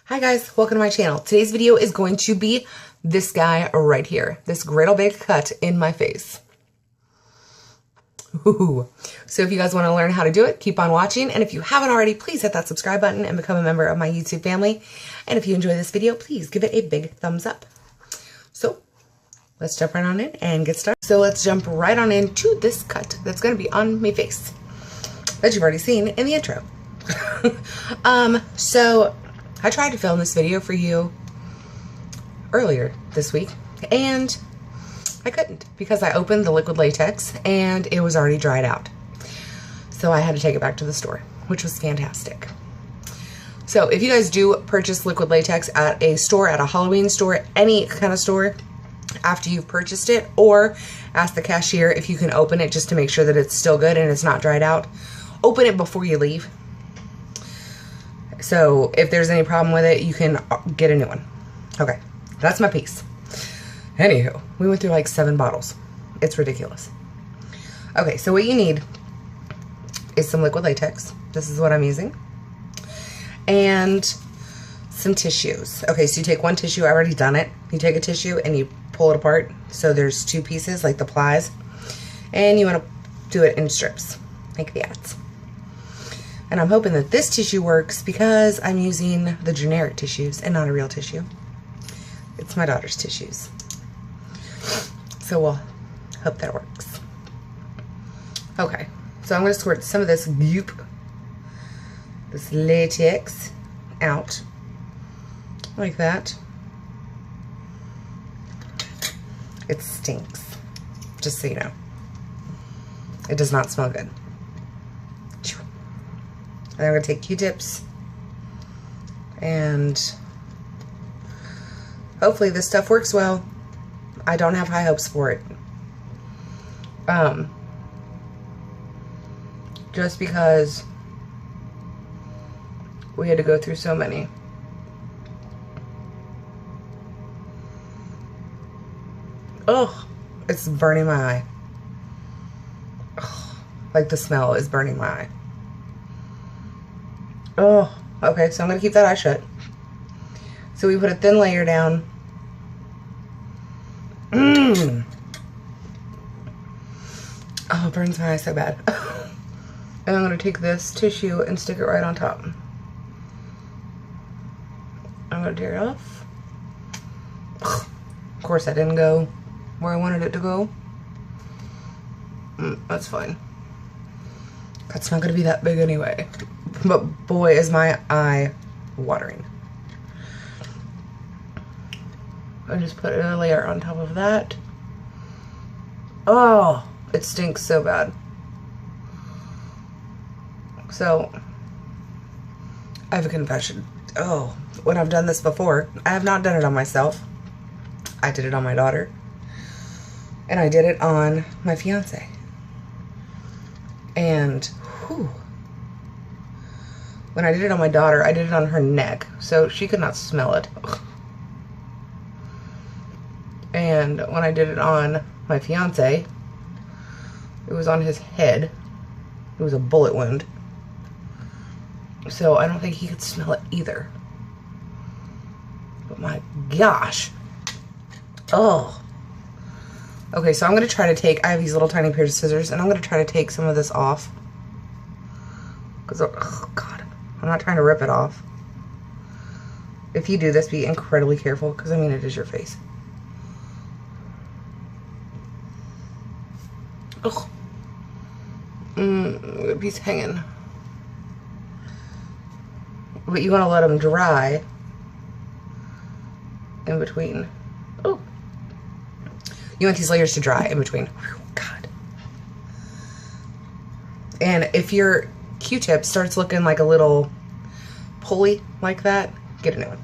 Hi guys, welcome to my channel. Today's video is going to be this guy right here. This great old big cut in my face. Ooh. So if you guys want to learn how to do it, keep on watching. And if you haven't already, please hit that subscribe button and become a member of my YouTube family. And if you enjoy this video, please give it a big thumbs up. So let's jump right on in and get started. So let's jump right on into this cut that's going to be on my face that you've already seen in the intro. So I tried to film this video for you earlier this week and I couldn't because I opened the liquid latex and it was already dried out. So I had to take it back to the store, which was fantastic. So if you guys do purchase liquid latex at a store, at a Halloween store, any kind of store, after you've purchased it, or ask the cashier if you can open it just to make sure that it's still good and it's not dried out. Open it before you leave. So if there's any problem with it, you can get a new one. Okay, that's my piece. Anywho, we went through like 7 bottles. It's ridiculous. Okay, so what you need is some liquid latex. This is what I'm using. And some tissues. Okay, so you take one tissue. I've already done it. You take a tissue and you pull it apart. So there's 2 pieces, like the plies. And you want to do it in strips, like the ads. And I'm hoping that this tissue works because I'm using the generic tissues and not a real tissue. It's my daughter's tissues. So we'll hope that works. Okay, so I'm going to squirt some of this goop, this latex, out like that. It stinks, just so you know. It does not smell good. And I'm going to take Q-tips and hopefully this stuff works well. I don't have high hopes for it. Just because we had to go through so many. Oh, it's burning my eye. Ugh, like the smell is burning my eye. Oh, okay, so I'm going to keep that eye shut. So we put a thin layer down. Oh, it burns my eye so bad. And I'm going to take this tissue and stick it right on top. I'm going to tear it off. Of course, that didn't go where I wanted it to go. That's fine. That's not going to be that big anyway. But boy, is my eye watering. I just put a layer on top of that. Oh, it stinks so bad. So, I have a confession. Oh, when I've done this before, I have not done it on myself. I did it on my daughter. And I did it on my fiance. And, whew. When I did it on my daughter, I did it on her neck, so she could not smell it. And when I did it on my fiance, it was on his head. It was a bullet wound. So I don't think he could smell it either. But my gosh. Oh. Okay, so I'm going to try to take, I have these little tiny pairs of scissors, and I'm going to try to take some of this off. Because, oh God. I'm not trying to rip it off. If you do this, be incredibly careful, because I mean, it is your face. Ugh. A piece hanging. But you want to let them dry in between. Oh. You want these layers to dry in between. Whew, God. And if your Q-tip starts looking like a little pulley like that, get a new one.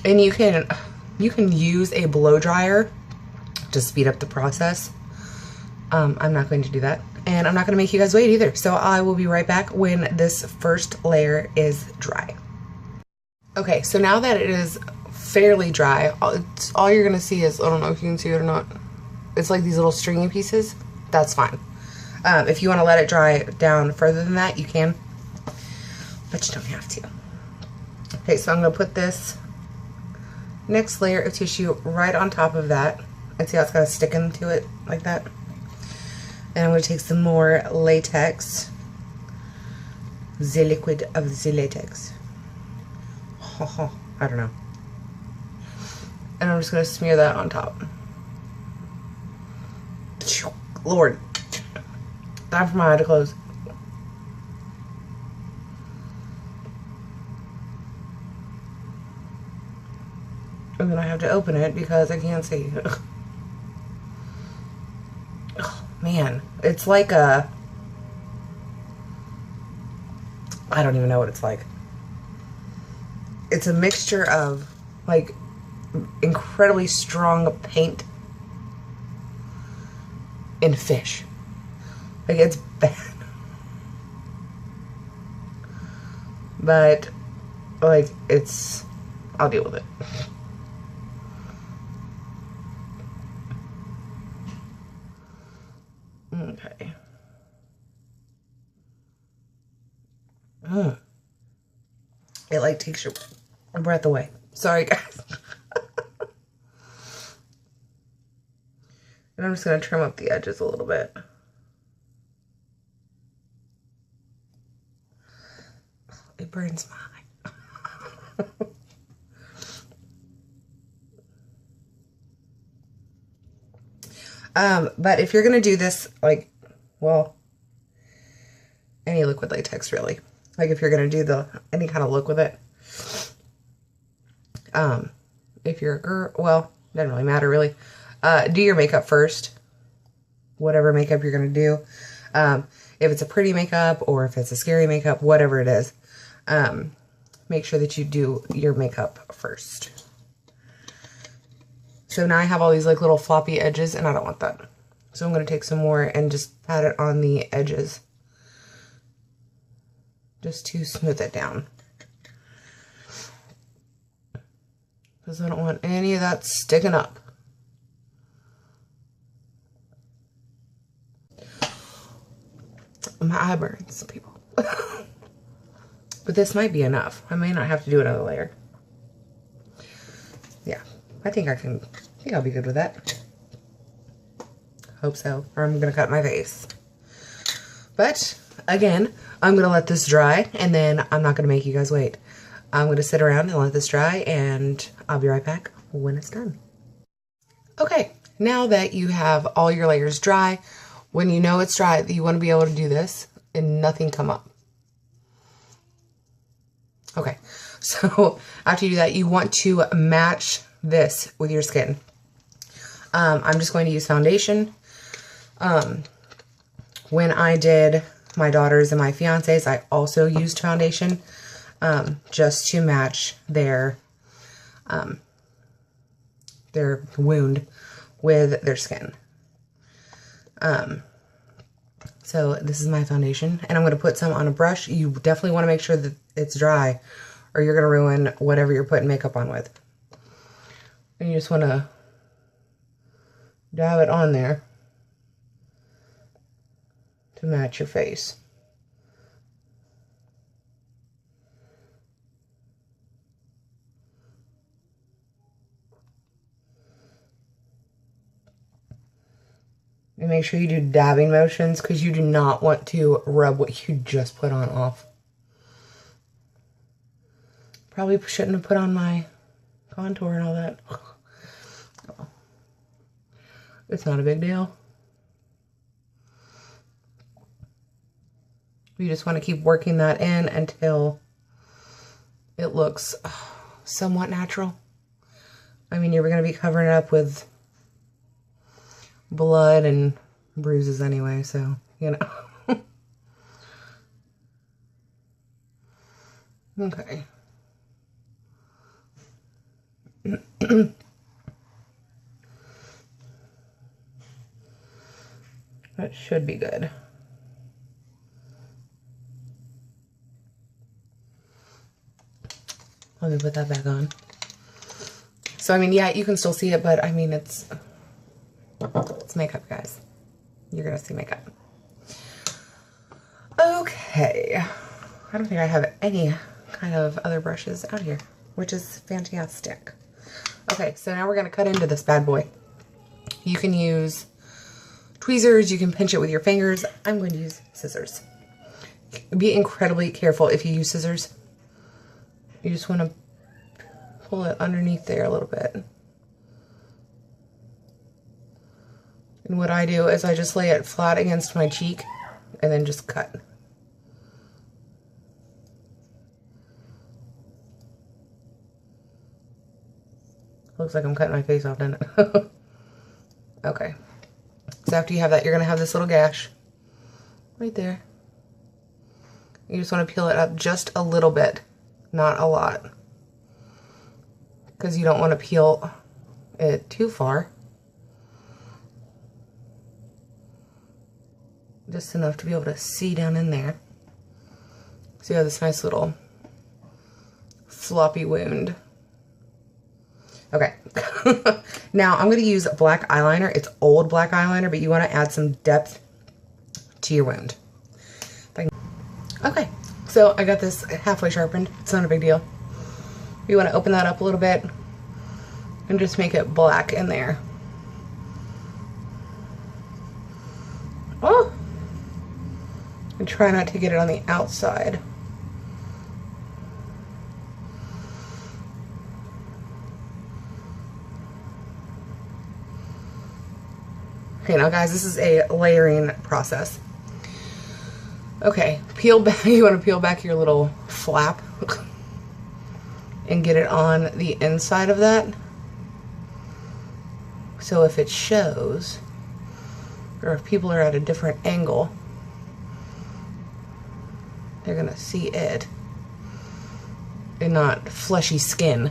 And you can use a blow dryer to speed up the process. I'm not going to do that, and I'm not going to make you guys wait either. So I will be right back when this first layer is dry. Okay, so now that it is fairly dry, all you're going to see is, I don't know if you can see it or not, it's like these little stringy pieces. That's fine. If you want to let it dry down further than that, you can, but you don't have to. Okay, so I'm going to put this next layer of tissue right on top of that. And see how it's got to stick into it like that? And I'm going to take some more latex. The liquid of the latex. I don't know. And I'm just going to smear that on top. Lord. Time for my eye to close. And then I have to open it because I can't see. Oh, man. It's like a... I don't even know what it's like. It's a mixture of, like, incredibly strong paint and fish. Like, it's bad. But, like, it's... I'll deal with it. Okay. It, like, takes your breath away. Sorry, guys. And I'm just going to trim up the edges a little bit. It burns my eye. But if you're going to do this, like, well, any liquid latex, really. Like, if you're going to do any kind of look with it. If you're a girl, well, doesn't really matter, really. Do your makeup first. Whatever makeup you're going to do. If it's a pretty makeup or if it's a scary makeup, whatever it is. Make sure that you do your makeup first. So now I have all these like little floppy edges and I don't want that. So I'm going to take some more and just pat it on the edges. Just to smooth it down. Because I don't want any of that sticking up. My eye burns, people. But this might be enough. I may not have to do another layer. Yeah, I think I'll be good with that. Hope so. Or I'm gonna cut my face. But again, I'm gonna let this dry and then I'm not gonna make you guys wait. I'm gonna sit around and let this dry and I'll be right back when it's done. Okay, now that you have all your layers dry, when you know it's dry, you want to be able to do this and nothing come up. Okay, so after you do that, you want to match this with your skin. I'm just going to use foundation. When I did my daughter's and my fiance's, I also used foundation just to match their wound with their skin. So this is my foundation, and I'm going to put some on a brush. You definitely want to make sure that it's dry, or you're going to ruin whatever you're putting makeup on with. And you just want to dab it on there to match your face. And make sure you do dabbing motions because you do not want to rub what you just put on off. Probably shouldn't have put on my contour and all that. Oh. It's not a big deal. You just want to keep working that in until it looks somewhat natural. I mean, you're going to be covering it up with blood and bruises anyway, so, you know. Okay. That should be good. Let me put that back on. So, I mean, yeah, you can still see it, but, I mean, it's makeup, guys. You're gonna see makeup. Okay. I don't think I have any kind of other brushes out here, which is fantastic. Okay, so now we're going to cut into this bad boy. You can use tweezers, you can pinch it with your fingers. I'm going to use scissors. Be incredibly careful if you use scissors. You just want to pull it underneath there a little bit. And what I do is I just lay it flat against my cheek and then just cut. Looks like I'm cutting my face off, doesn't it? Okay. So after you have that, you're going to have this little gash right there. You just want to peel it up just a little bit, not a lot, because you don't want to peel it too far. Just enough to be able to see down in there. So you have this nice little floppy wound. Okay. Now I'm going to use black eyeliner. It's old black eyeliner, but you want to add some depth to your wound. Okay, so I got this halfway sharpened. It's not a big deal. You want to open that up a little bit and just make it black in there. Oh! And try not to get it on the outside. Okay, now guys, this is a layering process. Okay, peel back. You want to peel back your little flap and get it on the inside of that. So if it shows, or if people are at a different angle, they're gonna see it and not fleshy skin.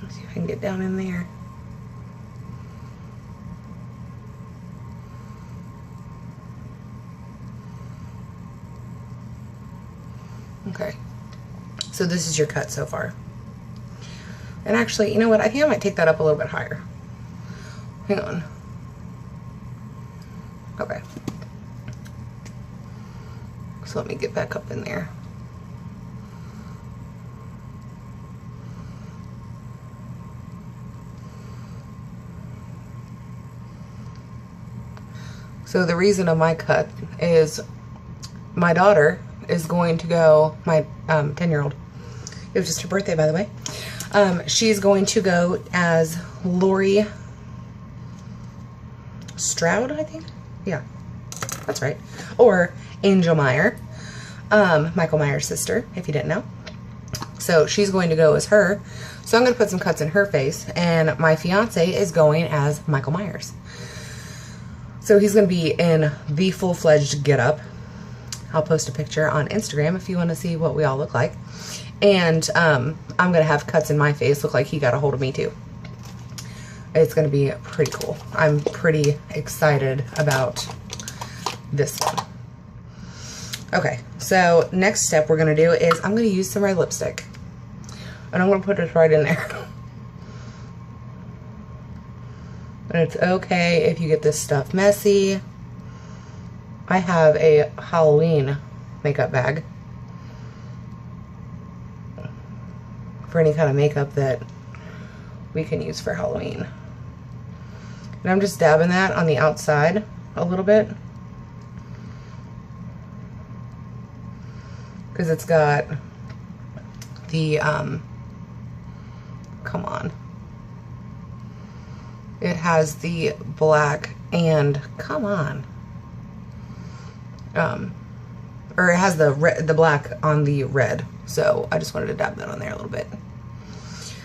See if I can get down in there. Okay, so this is your cut so far. And actually, you know what? I think I might take that up a little bit higher. Hang on. Okay. So let me get back up in there. So the reason of my cut is my daughter is going to go, my 10-year-old, it was just her birthday, by the way. She's going to go as Lori Stroud, I think. Yeah, that's right. Or Angel Meyer, Michael Myers' sister, if you didn't know. So she's going to go as her. So I'm going to put some cuts in her face, and my fiance is going as Michael Myers. So he's going to be in the full-fledged getup. I'll post a picture on Instagram if you want to see what we all look like. And I'm going to have cuts in my face look like he got a hold of me too. It's going to be pretty cool. I'm pretty excited about this one. Okay, so next step we're going to do is I'm going to use some red lipstick. And I'm going to put it right in there. And it's okay if you get this stuff messy. I have a Halloween makeup bag for any kind of makeup that we can use for Halloween. And I'm just dabbing that on the outside a little bit, because it's got the, come on. It has the black and, come on. Or it has the black on the red. So I just wanted to dab that on there a little bit.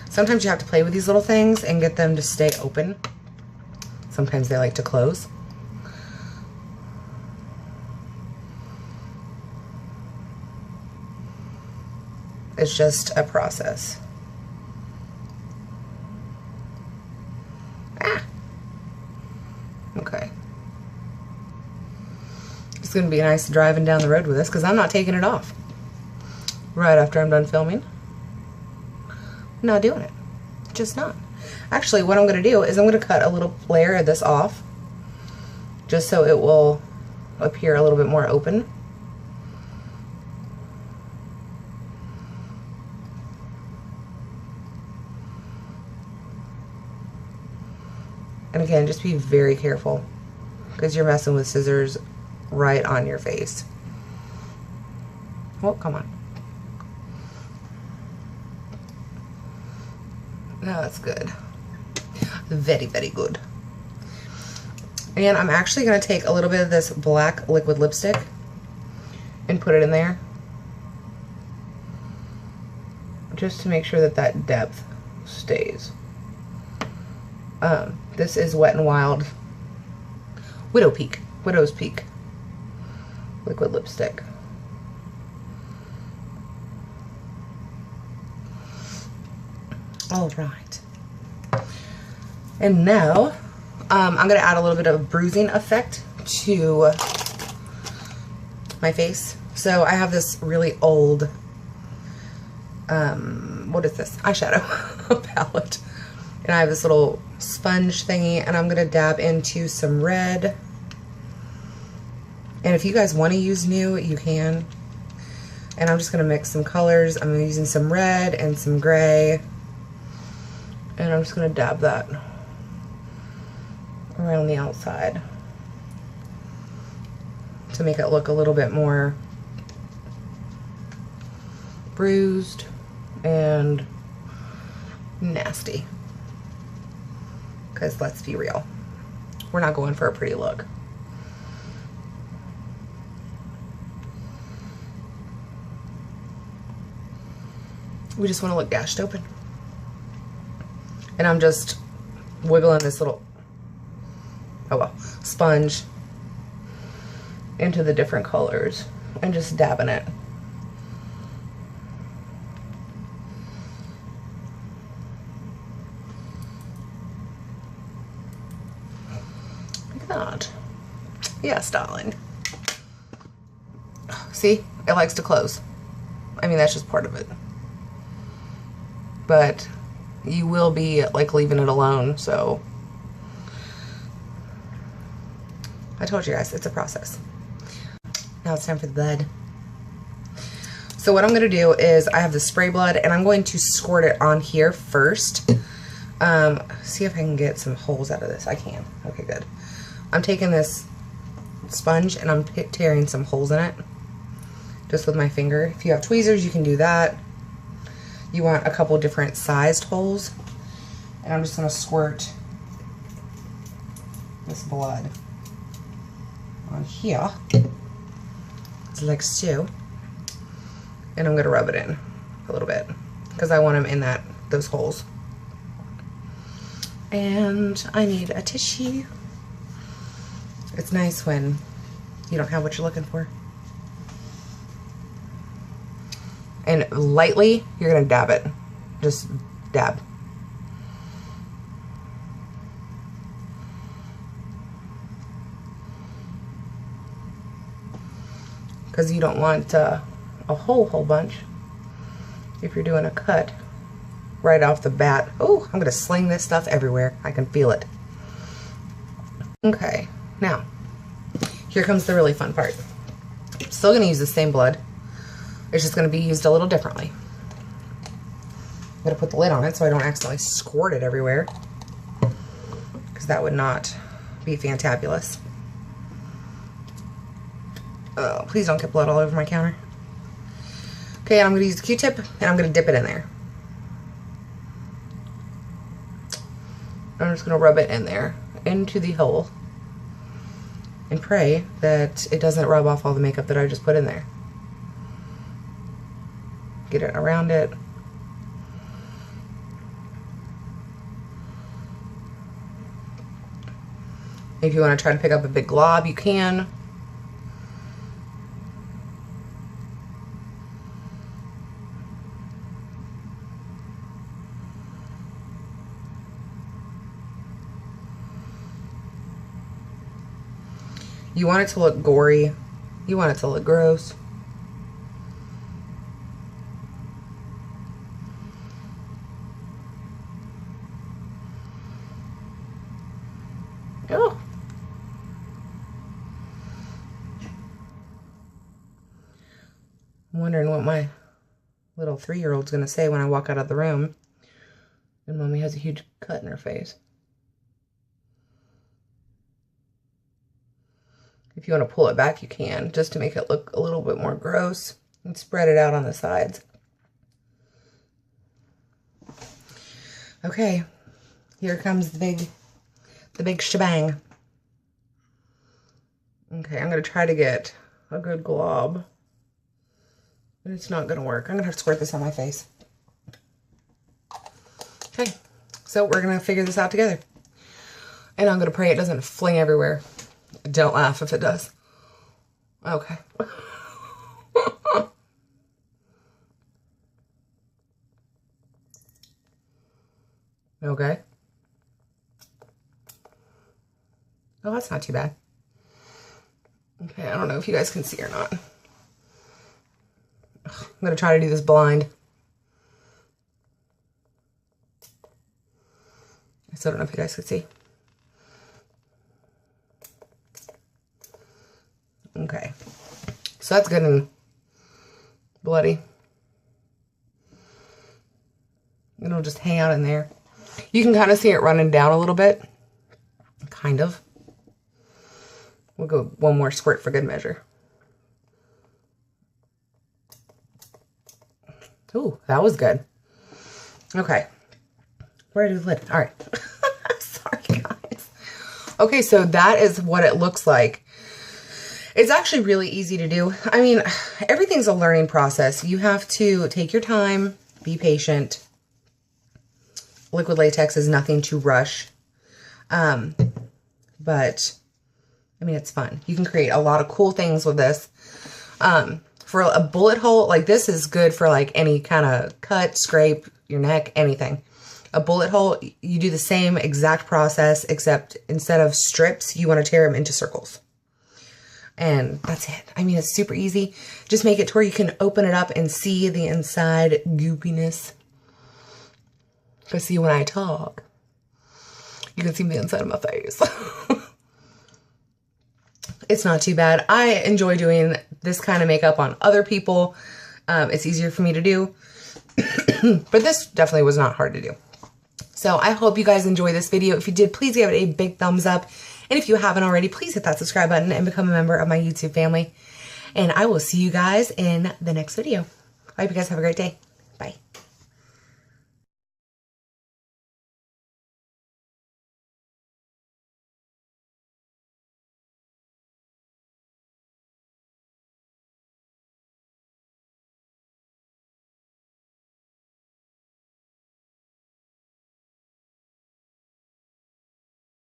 Sometimes you have to play with these little things and get them to stay open. Sometimes they like to close. It's just a process. Okay. It's going to be nice driving down the road with this because I'm not taking it off right after I'm done filming. not doing it. Just not. Actually, what I'm going to do is I'm going to cut a little layer of this off just so it will appear a little bit more open. And again, just be very careful because you're messing with scissors right on your face. Oh, come on. No, that's good. Very, very good. And I'm actually going to take a little bit of this black liquid lipstick and put it in there just to make sure that that depth stays. This is Wet n Wild Widow's Peak liquid lipstick. All right. And now I'm going to add a little bit of bruising effect to my face. So I have this really old, what is this? Eyeshadow palette. And I have this little sponge thingy, and I'm going to dab into some red. And if you guys want to use new, you can. And I'm just going to mix some colors. I'm using some red and some gray. And I'm just going to dab that around the outside to make it look a little bit more bruised and nasty. Because let's be real, we're not going for a pretty look. We just want to look gashed open. And I'm just wiggling this little, oh well, sponge into the different colors and just dabbing it. Like that. Yes, darling. See, it likes to close. I mean, that's just part of it. But you will be like leaving it alone, so I told you guys, it's a process. Now it's time for the blood. So what I'm going to do is I have the spray blood and I'm going to squirt it on here first. See if I can get some holes out of this. I can. Okay, good. I'm taking this sponge and I'm tearing some holes in it just with my finger. If you have tweezers, you can do that. You want a couple different sized holes. And I'm just going to squirt this blood on here, like so. And I'm going to rub it in a little bit because I want them in those holes. And I need a tissue. It's nice when you don't have what you're looking for. And lightly, you're going to dab it. Just dab. Because you don't want a whole bunch if you're doing a cut right off the bat. Oh, I'm going to sling this stuff everywhere. I can feel it. Okay, now, here comes the really fun part. I'm still going to use the same blood. It's just going to be used a little differently. I'm going to put the lid on it so I don't accidentally squirt it everywhere, because that would not be fantabulous. Oh, please don't get blood all over my counter. Okay, I'm going to use the Q-tip and I'm going to dip it in there. I'm just going to rub it in there, into the hole, and pray that it doesn't rub off all the makeup that I just put in there. Get it around it. If you want to try to pick up a big glob, you can. You want it to look gory. You want it to look gross. Oh. I'm wondering what my little 3-year-old's gonna say when I walk out of the room and Mommy has a huge cut in her face. If you want to pull it back, you can, just to make it look a little bit more gross, and spread it out on the sides. Okay, here comes the big shebang. Okay, I'm gonna try to get a good glob, but it's not gonna work. I'm gonna have to squirt this on my face. Okay, so we're gonna figure this out together. And I'm gonna pray it doesn't fling everywhere. Don't laugh if it does. Okay. Okay. Oh, that's not too bad. Okay, I don't know if you guys can see or not. I'm gonna try to do this blind. I still don't know if you guys can see. Okay, so that's good and bloody. It'll just hang out in there. You can kind of see it running down a little bit. Kind of. We'll go one more squirt for good measure. Ooh, that was good. Okay. Where did the lid? All right. Sorry, guys. Okay, so that is what it looks like. It's actually really easy to do. I mean, everything's a learning process. You have to take your time, be patient. Liquid latex is nothing to rush. But, I mean, it's fun. You can create a lot of cool things with this. For a bullet hole, like this is good for like any kind of cut, scrape, your neck, anything. A bullet hole, you do the same exact process, except instead of strips, you want to tear them into circles. And that's it. I mean, it's super easy. Just make it to where you can open it up and see the inside goopiness. Because see, when I talk, you can see the inside of my face. It's not too bad. I enjoy doing this kind of makeup on other people. It's easier for me to do. But this definitely was not hard to do. So I hope you guys enjoy this video. If you did, please give it a big thumbs up. And if you haven't already, please hit that subscribe button and become a member of my YouTube family. And I will see you guys in the next video. I hope you guys have a great day. Bye.